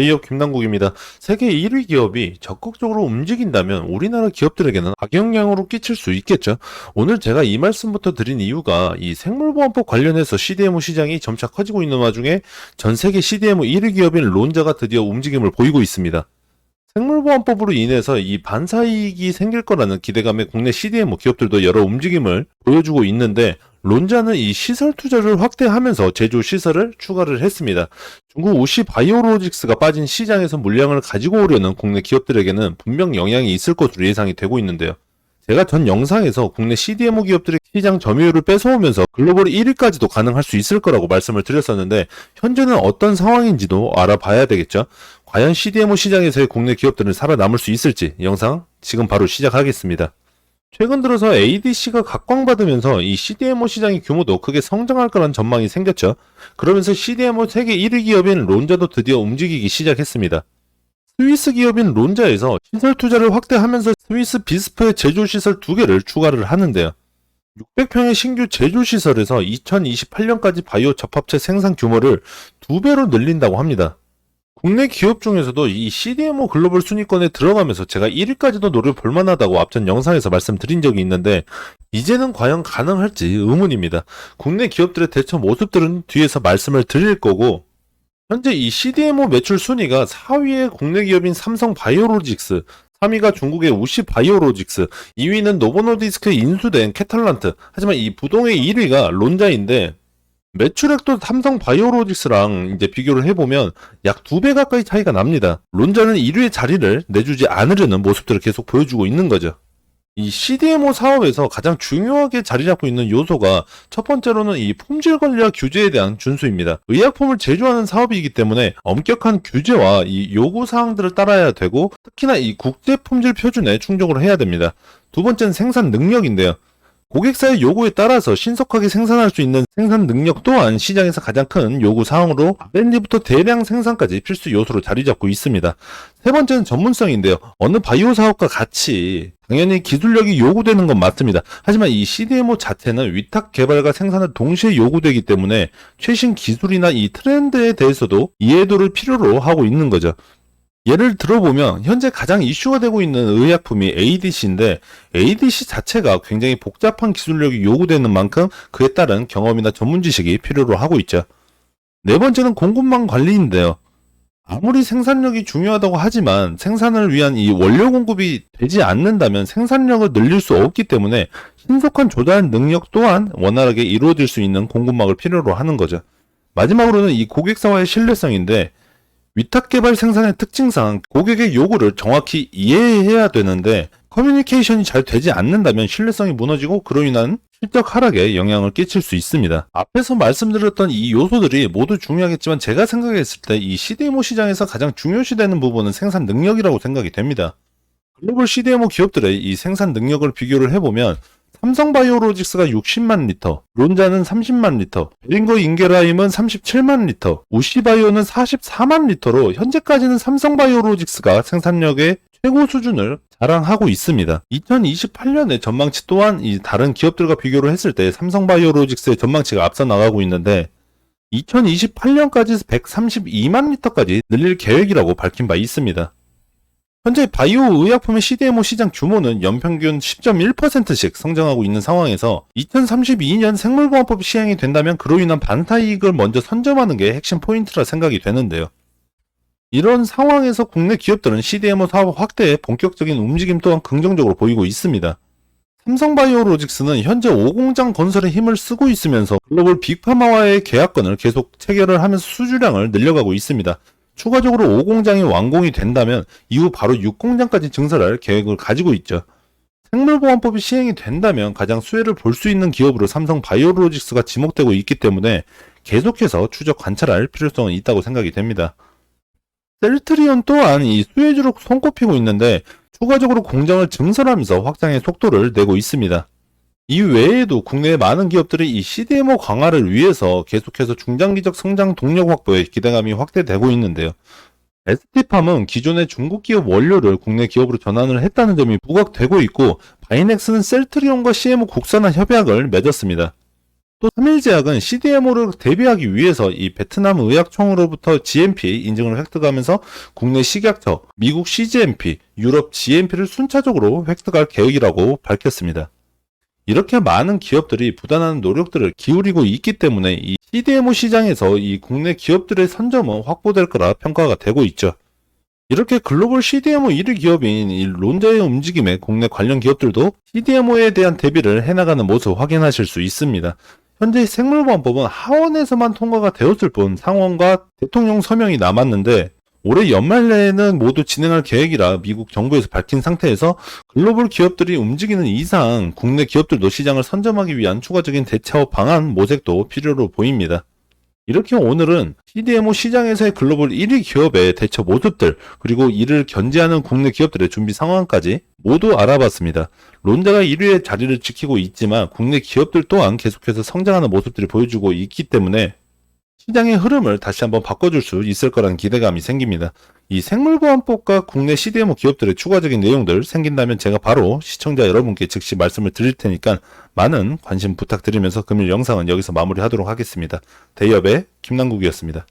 대기업 김남국입니다. 세계 1위 기업이 적극적으로 움직인다면 우리나라 기업들에게는 악영향으로 끼칠 수 있겠죠. 오늘 제가 이 말씀부터 드린 이유가 이 생물보안법 관련해서 CDMO 시장이 점차 커지고 있는 와중에 전 세계 CDMO 1위 기업인 론자가 드디어 움직임을 보이고 있습니다. 생물보안법으로 인해서 이 반사이익이 생길 거라는 기대감에 국내 CDMO 기업들도 여러 움직임을 보여주고 있는데 론자는 이 시설 투자를 확대하면서 제조 시설을 추가를 했습니다. 중국 우시 바이오로직스가 빠진 시장에서 물량을 가지고 오려는 국내 기업들에게는 분명 영향이 있을 것으로 예상이 되고 있는데요. 제가 전 영상에서 국내 CDMO 기업들의 시장 점유율을 뺏어오면서 글로벌 1위까지도 가능할 수 있을 거라고 말씀을 드렸었는데 현재는 어떤 상황인지도 알아봐야 되겠죠. 과연 CDMO 시장에서의 국내 기업들은 살아남을 수 있을지 영상 지금 바로 시작하겠습니다. 최근 들어서 ADC가 각광받으면서 이 CDMO 시장의 규모도 크게 성장할 거란 전망이 생겼죠. 그러면서 CDMO 세계 1위 기업인 론자도 드디어 움직이기 시작했습니다. 스위스 기업인 론자에서 시설 투자를 확대하면서 스위스 비스프의 제조시설 2개를 추가를 하는데요. 600평의 신규 제조시설에서 2028년까지 바이오 접합체 생산 규모를 2배로 늘린다고 합니다. 국내 기업 중에서도 이 CDMO 글로벌 순위권에 들어가면서 제가 1위까지도 노려볼 만하다고 앞전 영상에서 말씀드린 적이 있는데 이제는 과연 가능할지 의문입니다. 국내 기업들의 대처 모습들은 뒤에서 말씀을 드릴 거고 현재 이 CDMO 매출 순위가 4위의 국내 기업인 삼성 바이오로직스, 3위가 중국의 우시 바이오로직스, 2위는 노보노디스크에 인수된 캐탈란트. 하지만 이 부동의 1위가 론자인데 매출액도 삼성 바이오로직스랑 이제 비교를 해보면 약 2배 가까이 차이가 납니다. 론자는 1위의 자리를 내주지 않으려는 모습들을 계속 보여주고 있는 거죠. 이 CDMO 사업에서 가장 중요하게 자리 잡고 있는 요소가 첫 번째로는 이 품질 관리와 규제에 대한 준수입니다. 의약품을 제조하는 사업이기 때문에 엄격한 규제와 이 요구 사항들을 따라야 되고 특히나 이 국제 품질 표준에 충족을 해야 됩니다. 두 번째는 생산 능력인데요. 고객사의 요구에 따라서 신속하게 생산할 수 있는 생산 능력 또한 시장에서 가장 큰 요구 사항으로 R&D부터 대량 생산까지 필수 요소로 자리 잡고 있습니다. 세 번째는 전문성인데요. 어느 바이오 사업과 같이 당연히 기술력이 요구되는 건 맞습니다. 하지만 이 CDMO 자체는 위탁 개발과 생산을 동시에 요구되기 때문에 최신 기술이나 이 트렌드에 대해서도 이해도를 필요로 하고 있는 거죠. 예를 들어보면 현재 가장 이슈가 되고 있는 의약품이 ADC인데 ADC 자체가 굉장히 복잡한 기술력이 요구되는 만큼 그에 따른 경험이나 전문 지식이 필요로 하고 있죠. 네 번째는 공급망 관리인데요. 아무리 생산력이 중요하다고 하지만 생산을 위한 이 원료 공급이 되지 않는다면 생산력을 늘릴 수 없기 때문에 신속한 조달 능력 또한 원활하게 이루어질 수 있는 공급망을 필요로 하는 거죠. 마지막으로는 이 고객사와의 신뢰성인데 위탁개발 생산의 특징상 고객의 요구를 정확히 이해해야 되는데 커뮤니케이션이 잘 되지 않는다면 신뢰성이 무너지고 그로 인한 실적 하락에 영향을 끼칠 수 있습니다. 앞에서 말씀드렸던 이 요소들이 모두 중요하겠지만 제가 생각했을 때 이 CDMO 시장에서 가장 중요시되는 부분은 생산 능력이라고 생각이 됩니다. 글로벌 CDMO 기업들의 이 생산 능력을 비교를 해보면 삼성바이오로직스가 60만 리터, 론자는 30만 리터, 베링거 인게라임은 37만 리터, 우시바이오는 44만 리터로 현재까지는 삼성바이오로직스가 생산력의 최고 수준을 자랑하고 있습니다. 2028년의 전망치 또한 이 다른 기업들과 비교를 했을 때 삼성바이오로직스의 전망치가 앞서 나가고 있는데 2028년까지 132만 리터까지 늘릴 계획이라고 밝힌 바 있습니다. 현재 바이오 의약품의 CDMO 시장 규모는 연평균 10.1%씩 성장하고 있는 상황에서 2032년 생물보안법이 시행이 된다면 그로 인한 반사이익을 먼저 선점하는 게 핵심 포인트라 생각이 되는데요. 이런 상황에서 국내 기업들은 CDMO 사업 확대에 본격적인 움직임 또한 긍정적으로 보이고 있습니다. 삼성바이오로직스는 현재 5공장 건설에 힘을 쓰고 있으면서 글로벌 빅파마와의 계약건을 계속 체결을 하면서 수주량을 늘려가고 있습니다. 추가적으로 5공장이 완공이 된다면 이후 바로 6공장까지 증설할 계획을 가지고 있죠. 생물보안법이 시행이 된다면 가장 수혜를 볼 수 있는 기업으로 삼성 바이오로직스가 지목되고 있기 때문에 계속해서 추적 관찰할 필요성은 있다고 생각이 됩니다. 셀트리온 또한 이 수혜주로 손꼽히고 있는데 추가적으로 공장을 증설하면서 확장의 속도를 내고 있습니다. 이 외에도 국내의 많은 기업들이 이 CDMO 강화를 위해서 계속해서 중장기적 성장 동력 확보에 기대감이 확대되고 있는데요. ST팜은 기존의 중국 기업 원료를 국내 기업으로 전환을 했다는 점이 부각되고 있고 바이넥스는 셀트리온과 CMO 국산화 협약을 맺었습니다. 또 삼일제약은 CDMO를 대비하기 위해서 이 베트남 의약청으로부터 GMP 인증을 획득하면서 국내 식약처, 미국 CGMP, 유럽 GMP를 순차적으로 획득할 계획이라고 밝혔습니다. 이렇게 많은 기업들이 부단한 노력들을 기울이고 있기 때문에 이 CDMO 시장에서 이 국내 기업들의 선점은 확보될 거라 평가가 되고 있죠. 이렇게 글로벌 CDMO 1위 기업인 이 론자의 움직임에 국내 관련 기업들도 CDMO에 대한 대비를 해나가는 모습 확인하실 수 있습니다. 현재 생물보안법은 하원에서만 통과가 되었을 뿐 상원과 대통령 서명이 남았는데 올해 연말 내에는 모두 진행할 계획이라 미국 정부에서 밝힌 상태에서 글로벌 기업들이 움직이는 이상 국내 기업들도 시장을 선점하기 위한 추가적인 대처 방안 모색도 필요로 보입니다. 이렇게 오늘은 CDMO 시장에서의 글로벌 1위 기업의 대처 모습들, 그리고 이를 견제하는 국내 기업들의 준비 상황까지 모두 알아봤습니다. 론자가 1위의 자리를 지키고 있지만 국내 기업들 또한 계속해서 성장하는 모습들을 보여주고 있기 때문에 시장의 흐름을 다시 한번 바꿔줄 수 있을 거라는 기대감이 생깁니다. 이 생물보안법과 국내 CDMO 기업들의 추가적인 내용들 생긴다면 제가 바로 시청자 여러분께 즉시 말씀을 드릴 테니까 많은 관심 부탁드리면서 금일 영상은 여기서 마무리하도록 하겠습니다. 대기업의 김남국이었습니다.